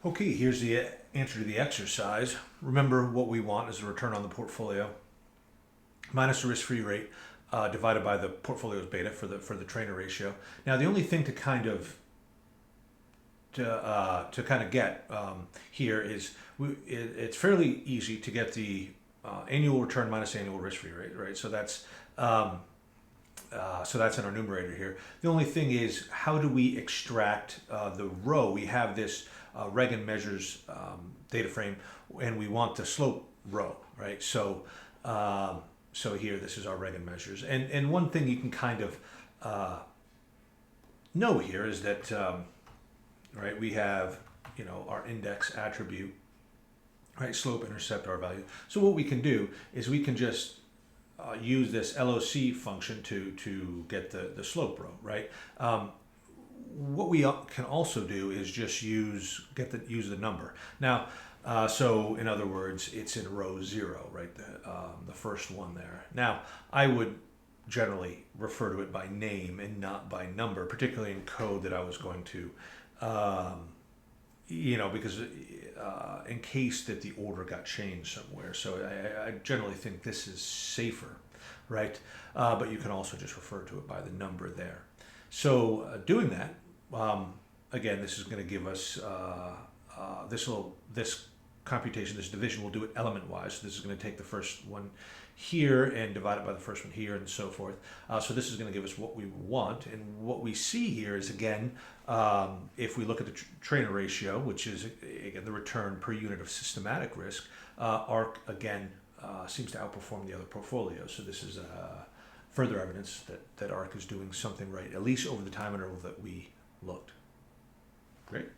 Okay, here's the answer to the exercise. Remember, what we want is the return on the portfolio minus the risk-free rate divided by the portfolio's beta for the trainer ratio. Now, the only thing to kind of get here is it's fairly easy to get the annual return minus annual risk-free rate, right? So that's in our numerator here. The only thing is, how do we extract the row? We have this Reagan measures data frame, and we want the slope row, right? So here, this is our Reagan measures. And one thing you can kind of know here is that, right, we have, our index attribute, right, slope, intercept, R value. So what we can do is we can just use this LOC function to get the slope row, right? What we can also do is just use the number. Now, so in other words, it's in row 0, right? The first one there. Now, I would generally refer to it by name and not by number, particularly in code that I was going to, because in case that the order got changed somewhere. So I generally think this is safer, right? But you can also just refer to it by the number there. So doing that, again, this is going to give us this computation, this division, we'll do it element-wise. So this is going to take the first one here and divide it by the first one here and so forth. So this is going to give us what we want. And what we see here is, again, if we look at the trainer ratio, which is, again, the return per unit of systematic risk, ARC, again, seems to outperform the other portfolios. So this is further evidence that ARC is doing something right, at least over the time interval that we looked. Great.